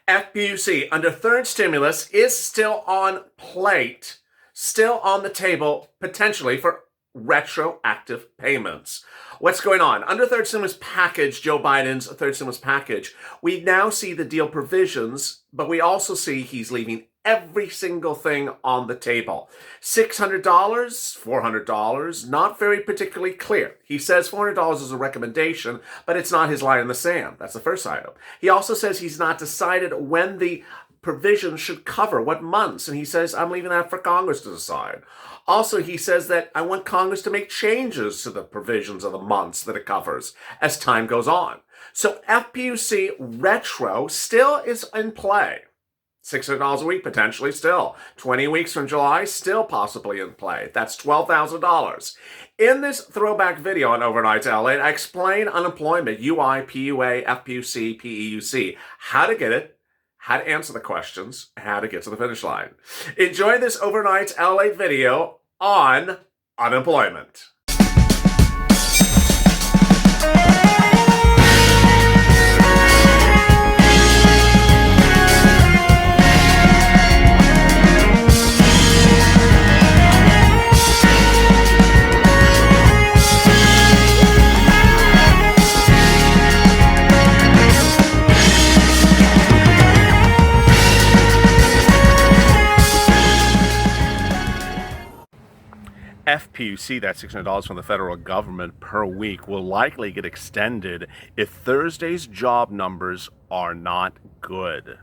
FPUC under third stimulus is still on plate, still on the table, potentially for retroactive payments. What's going on? Under third stimulus package, Joe Biden's third stimulus package, we now see the deal provisions, but we also see he's leaving every single thing on the table. $600, $400, not very particularly clear. He says $400 is a recommendation, but it's not his line in the sand. That's the first item. He also says he's not decided when the provisions should cover, what months, and he says, I'm leaving that for Congress to decide. Also, he says that I want Congress to make changes to the provisions of the months that it covers as time goes on. So FPUC retro still is in play. $600 a week, potentially still. 20 weeks from July, still possibly in play. That's $12,000. In this throwback video on Overnight LATE, I explain unemployment, UI, PUA, FPUC, PEUC, how to get it, how to answer the questions, how to get to the finish line. Enjoy this Overnight LATE video on unemployment. FPUC, that's $600 from the federal government per week, will likely get extended if Thursday's job numbers are not good.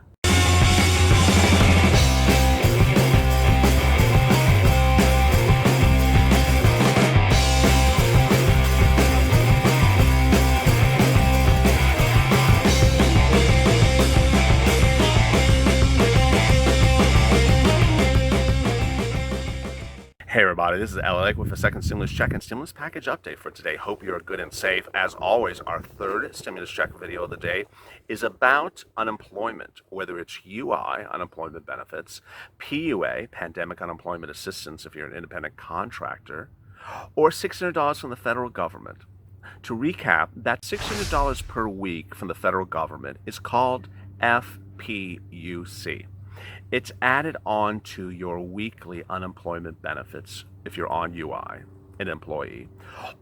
Hey everybody, this is LALATE with a second stimulus check and stimulus package update for today. Hope you're good and safe. As always, our third stimulus check video of the day is about unemployment, whether it's UI, unemployment benefits, PUA, pandemic unemployment assistance if you're an independent contractor, or $600 from the federal government. To recap, that $600 per week from the federal government is called FPUC. It's added on to your weekly unemployment benefits if you're on UI, an employee,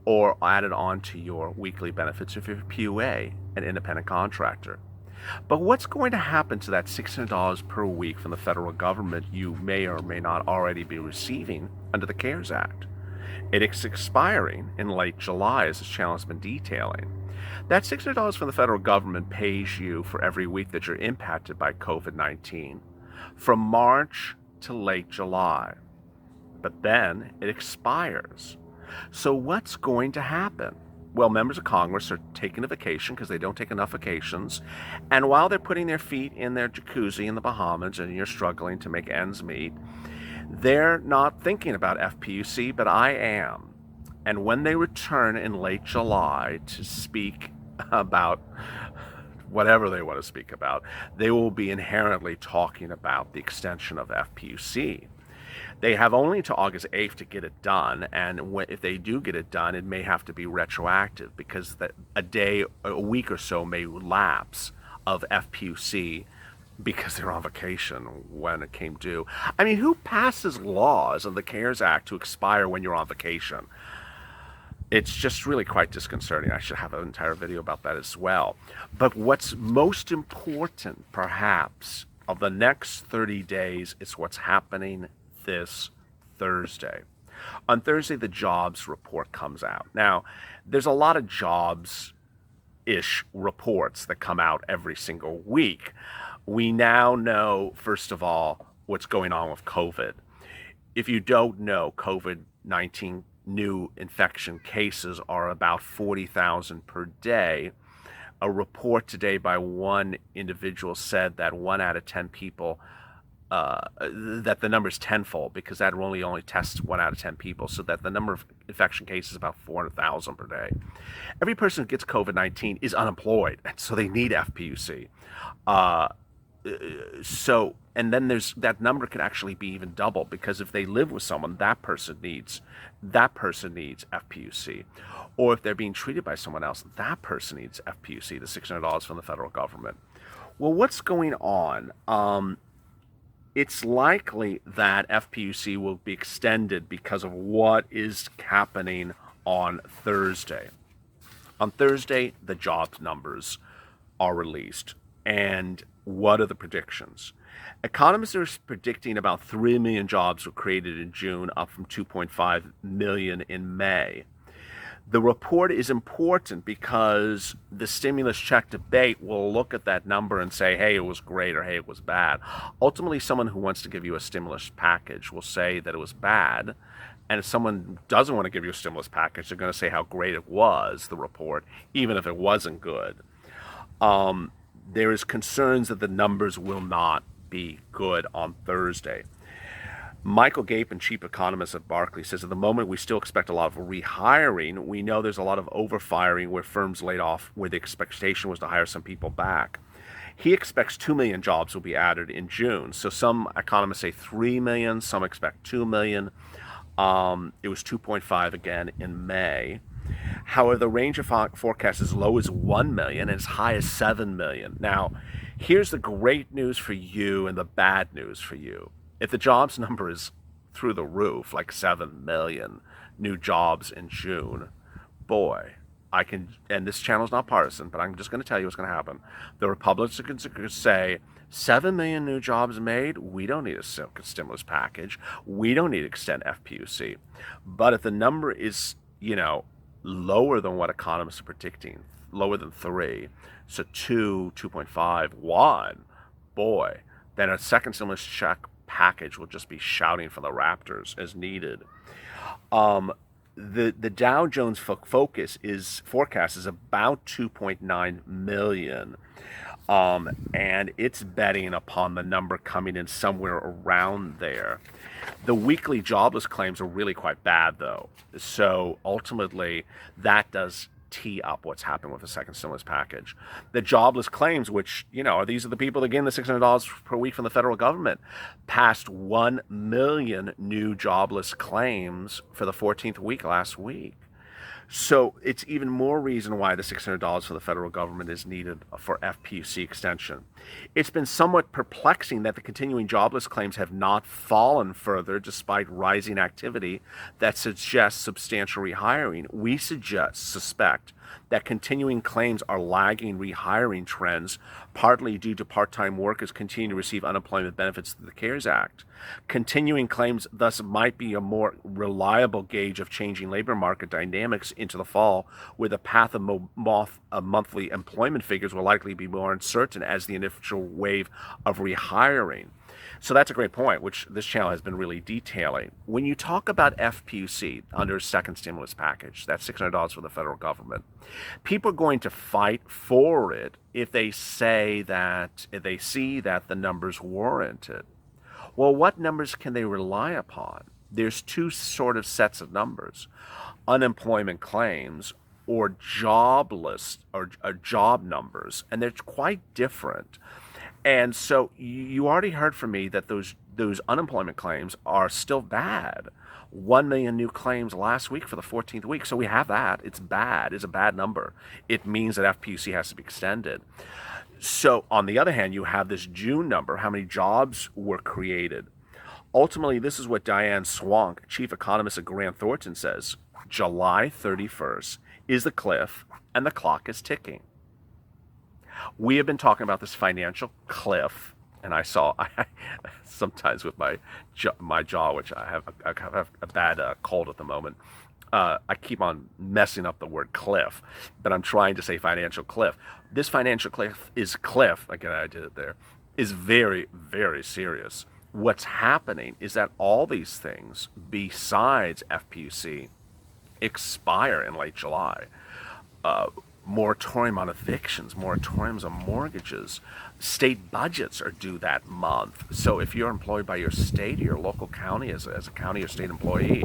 or added on to your weekly benefits if you're PUA, an independent contractor. But what's going to happen to that $600 per week from the federal government you may or may not already be receiving under the CARES Act? It is expiring in late July, as this channel has been detailing. That $600 from the federal government pays you for every week that you're impacted by COVID-19. From March to late July. But then it expires. So what's going to happen? Well, members of Congress are taking a vacation because they don't take enough vacations. And while they're putting their feet in their jacuzzi in the Bahamas and you're struggling to make ends meet, they're not thinking about FPUC, but I am. And when they return in late July to speak about whatever they want to speak about, they will be inherently talking about the extension of FPUC. They have only to August 8th to get it done, and if they do get it done, it may have to be retroactive because a week or so may lapse of FPUC because they're on vacation when it came due. I mean, who passes laws on the CARES Act to expire when you're on vacation? It's just really quite disconcerting. I should have an entire video about that as well. But what's most important, perhaps, of the next 30 days is what's happening this Thursday. On Thursday, the jobs report comes out. Now, there's a lot of jobs-ish reports that come out every single week. We now know, first of all, what's going on with COVID. If you don't know, COVID-19 new infection cases are about 40,000 per day. A report today by one individual said that 1 out of 10 people, that the number is tenfold because that only tests 1 out of 10 people, so that the number of infection cases is about 400,000 per day. Every person who gets COVID-19 is unemployed, and so they need FPUC. And then that number could actually be even double because if they live with someone, that person needs FPUC. Or if they're being treated by someone else, that person needs FPUC, the $600 from the federal government. Well, what's going on? It's likely that FPUC will be extended because of what is happening on Thursday. On Thursday, the jobs numbers are released. And what are the predictions? Economists are predicting about 3 million jobs were created in June, up from 2.5 million in May. The report is important because the stimulus check debate will look at that number and say, hey, it was great, or hey, it was bad. Ultimately, someone who wants to give you a stimulus package will say that it was bad. And if someone doesn't want to give you a stimulus package, they're going to say how great it was, the report, even if it wasn't good. There is concerns that the numbers will not be good on Thursday. Michael Gapin, chief economist at Barclays, says at the moment we still expect a lot of rehiring. We know there's a lot of overfiring where firms laid off where the expectation was to hire some people back. He expects 2 million jobs will be added in June. So some economists say 3 million, some expect 2 million. It was 2.5 again in May. However, the range of forecasts is as low as 1 million and as high as 7 million. Now, here's the great news for you and the bad news for you. If the jobs number is through the roof, like 7 million new jobs in June, boy, and this channel is not partisan, but I'm just going to tell you what's going to happen. The Republicans could say, 7 million new jobs made, we don't need a stimulus package. We don't need to extend FPUC. But if the number is, lower than what economists are predicting, lower than 3, so 2, 2.5, 1, boy, then a second stimulus check package will just be shouting from the Raptors as needed. The Dow Jones forecast is about 2.9 million, and it's betting upon the number coming in somewhere around there. The weekly jobless claims are really quite bad, though. So ultimately, that does tee up what's happening with the second stimulus package. The jobless claims, which, these are the people that gain the $600 per week from the federal government, passed 1 million new jobless claims for the 14th week last week. So it's even more reason why the $600 for the federal government is needed for FPUC extension. It's been somewhat perplexing that the continuing jobless claims have not fallen further despite rising activity that suggests substantial rehiring. We suspect that continuing claims are lagging rehiring trends, partly due to part-time workers continuing to receive unemployment benefits through the CARES Act. Continuing claims thus might be a more reliable gauge of changing labor market dynamics into the fall, where the path of monthly employment figures will likely be more uncertain as the initial wave of rehiring. So that's a great point, which this channel has been really detailing. When you talk about FPUC under a second stimulus package, that's $600 for the federal government, people are going to fight for it if they see that the numbers warrant it. Well, what numbers can they rely upon? There's two sort of sets of numbers: unemployment claims or jobless or job numbers, and they're quite different. And so you already heard from me that those unemployment claims are still bad. 1 million new claims last week for the 14th week. So we have that. It's bad. It's a bad number. It means that FPUC has to be extended. So on the other hand, you have this June number, how many jobs were created. Ultimately, this is what Diane Swank, chief economist at Grant Thornton, says. July 31st is the cliff, and the clock is ticking. We have been talking about this financial cliff, and I sometimes with my jaw, which I have a bad cold at the moment, I keep on messing up the word cliff, but I'm trying to say financial cliff. This financial cliff, again, I did it there, is very, very serious. What's happening is that all these things, besides FPUC, expire in late July. Moratorium on evictions, moratoriums on mortgages. State budgets are due that month. So if you're employed by your state or your local county as a county or state employee,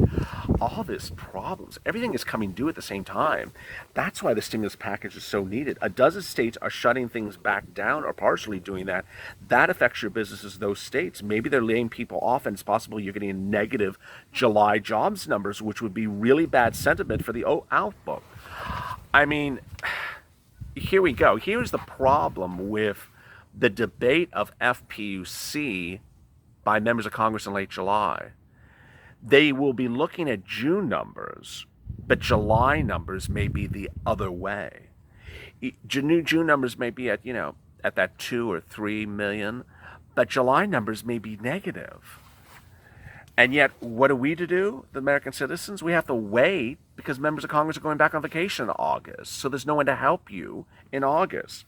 all these problems, everything is coming due at the same time. That's why the stimulus package is so needed. A dozen states are shutting things back down or partially doing that. That affects your businesses, those states. Maybe they're laying people off, and it's possible you're getting negative July jobs numbers, which would be really bad sentiment for the outlook. I mean, here we go. Here's the problem with the debate of FPUC by members of Congress in late July. They will be looking at June numbers, but July numbers may be the other way. June numbers may be at, at that 2 or 3 million, but July numbers may be negative. And yet, what are we to do, the American citizens? We have to wait because members of Congress are going back on vacation in August, so there's no one to help you in August.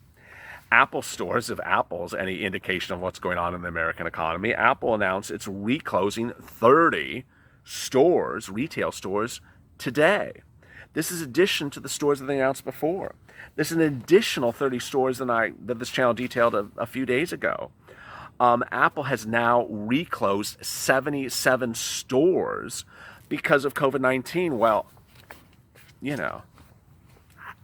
Apple stores, if Apple's any indication of what's going on in the American economy, Apple announced it's reclosing 30 stores, retail stores, today. This is addition to the stores that they announced before. This is an additional 30 stores that this channel detailed a few days ago. Apple has now reclosed 77 stores because of COVID-19. Well,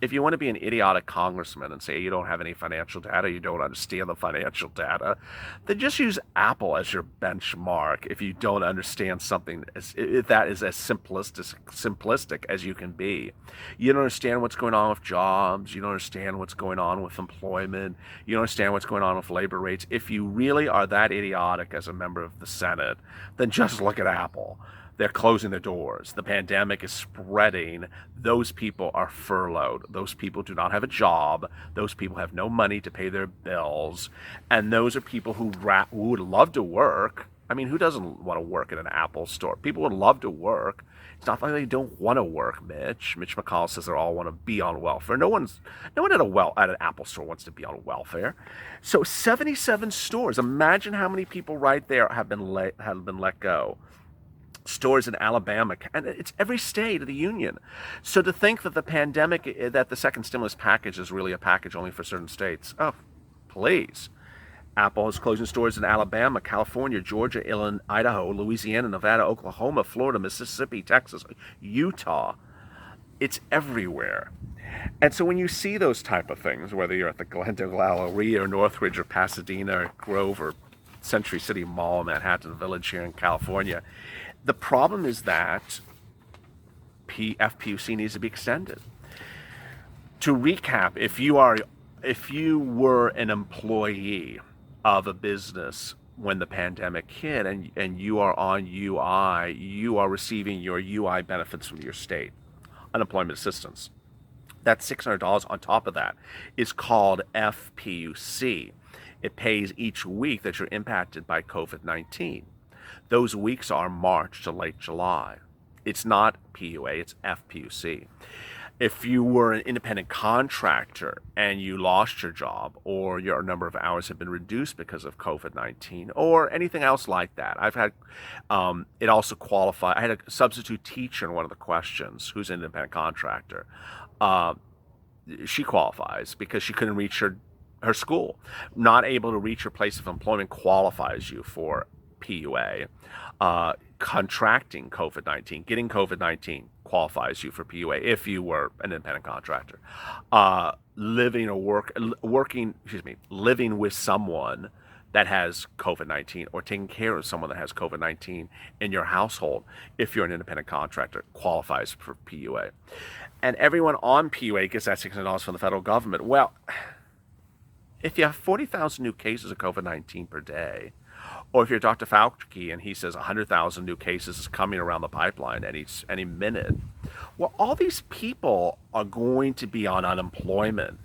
if you want to be an idiotic congressman and say you don't have any financial data, you don't understand the financial data, then just use Apple as your benchmark if you don't understand something that is as simplistic as you can be. You don't understand what's going on with jobs. You don't understand what's going on with employment. You don't understand what's going on with labor rates. If you really are that idiotic as a member of the Senate, then just look at Apple. They're closing their doors. The pandemic is spreading. Those people are furloughed. Those people do not have a job. Those people have no money to pay their bills. And those are people who would love to work. I mean, who doesn't want to work at an Apple store? People would love to work. It's not like they don't want to work, Mitch. Mitch McConnell says they all want to be on welfare. No one at an Apple store wants to be on welfare. So 77 stores. Imagine how many people right there have been let go. Stores in Alabama, and it's every state of the union. So to think that the second stimulus package is really a package only for certain states, oh, please. Apple is closing stores in Alabama, California, Georgia, Illinois, Idaho, Louisiana, Nevada, Oklahoma, Florida, Mississippi, Texas, Utah. It's everywhere. And so when you see those type of things, whether you're at the Glendale Galleria or Northridge or Pasadena or Grove or Century City Mall, Manhattan Village here in California, the problem is that FPUC needs to be extended. To recap, if you were an employee of a business when the pandemic hit and you are on UI, you are receiving your UI benefits from your state, unemployment assistance. That $600 on top of that is called FPUC. It pays each week that you're impacted by COVID-19. Those weeks are March to late July. It's not PUA, it's FPUC. If you were an independent contractor and you lost your job or your number of hours have been reduced because of COVID-19 or anything else like that, I've had, it also qualified. I had a substitute teacher in one of the questions who's an independent contractor. She qualifies because she couldn't reach her school. Not able to reach her place of employment qualifies you for PUA. Contracting COVID-19, getting COVID-19 qualifies you for PUA if you were an independent contractor. Living with someone that has COVID-19 or taking care of someone that has COVID-19 in your household, if you're an independent contractor, qualifies for PUA. And everyone on PUA gets that $600 from the federal government. Well, if you have 40,000 new cases of COVID-19 per day, or if you're Dr. Fauci and he says 100,000 new cases is coming around the pipeline any minute, well, all these people are going to be on unemployment.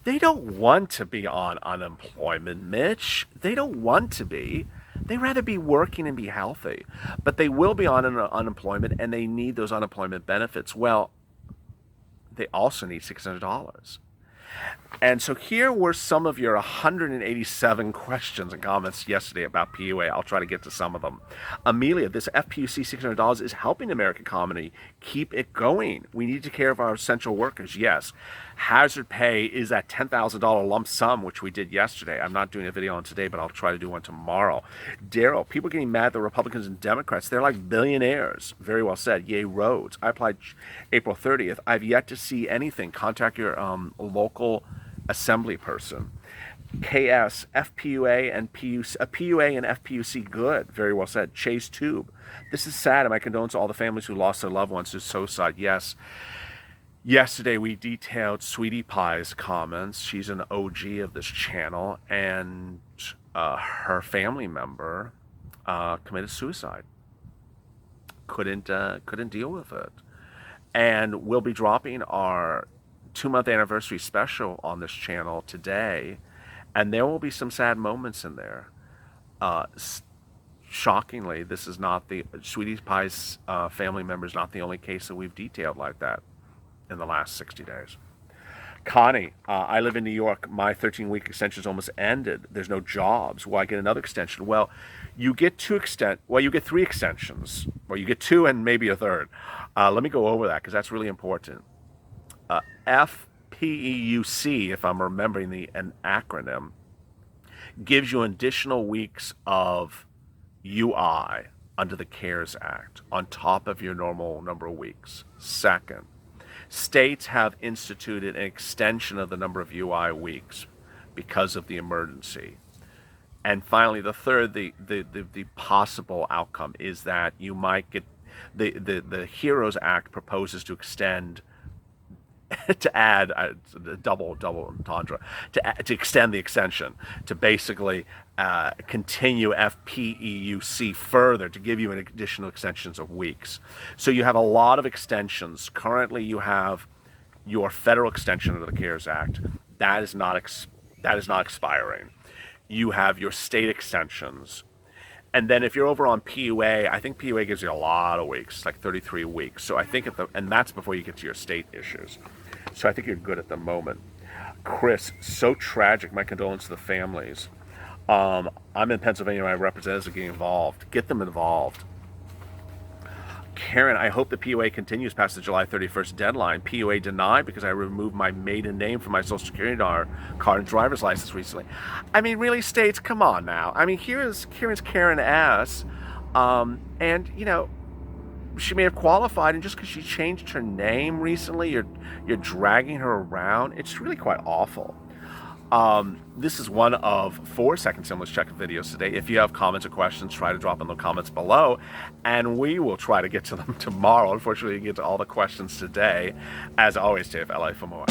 They don't want to be on unemployment, Mitch. They don't want to be. They'd rather be working and be healthy. But they will be on unemployment, and they need those unemployment benefits. Well, they also need $600. And so here were some of your 187 questions and comments yesterday about PUA. I'll try to get to some of them. Amelia, this FPUC $600 is helping the American economy keep it going. We need to take care of our essential workers. Yes. Hazard pay is that $10,000 lump sum, which we did yesterday. I'm not doing a video on today, but I'll try to do one tomorrow. Daryl, people are getting mad at the Republicans and Democrats. They're like billionaires. Very well said. Yay, roads. I applied April 30th. I've yet to see anything. Contact your local assembly person. KS, FPUA and PUA and FPUC good. Very well said. Chase Tube. This is sad, and my condolences to all the families who lost their loved ones to suicide. Yes. Yesterday we detailed Sweetie Pie's comments. She's an OG of this channel, and her family member committed suicide. Couldn't deal with it. And we'll be dropping our 2-month anniversary special on this channel today, and there will be some sad moments in there. Shockingly, this is not the Sweetie Pie's family member is not the only case that we've detailed like that in the last 60 days. Connie, I live in New York. My 13-week extension's almost ended. There's no jobs. Will I get another extension? Well, you get 3 extensions. Well, you get 2 and maybe a third. Let me go over that because that's really important. FPUC, if I'm remembering an acronym, gives you additional weeks of UI under the CARES Act on top of your normal number of weeks. Second, states have instituted an extension of the number of UI weeks because of the emergency. And finally, the third, the possible outcome is that you might get the HEROES Act proposes to extend to add double entendre to extend the extension to basically continue FPEUC further to give you an additional extensions of weeks. So you have a lot of extensions. Currently, you have your federal extension under the CARES Act that is not expiring. You have your state extensions. And then if you're over on PUA, I think PUA gives you a lot of weeks, like 33 weeks. So I think and that's before you get to your state issues. So I think you're good at the moment. Chris, so tragic. My condolences to the families. I'm in Pennsylvania. My representatives are getting involved. Get them involved. Karen, I hope the PUA continues past the July 31st deadline. PUA denied because I removed my maiden name from my Social Security card and driver's license recently. I mean, really, states, come on now. I mean, here's Karen S. And, you know, she may have qualified, and just because she changed her name recently, you're dragging her around. It's really quite awful. This is one of 4 second stimulus check videos today. If you have comments or questions, try to drop in the comments below, and we will try to get to them tomorrow. Unfortunately, you can get to all the questions today. As always, stay with LA for more.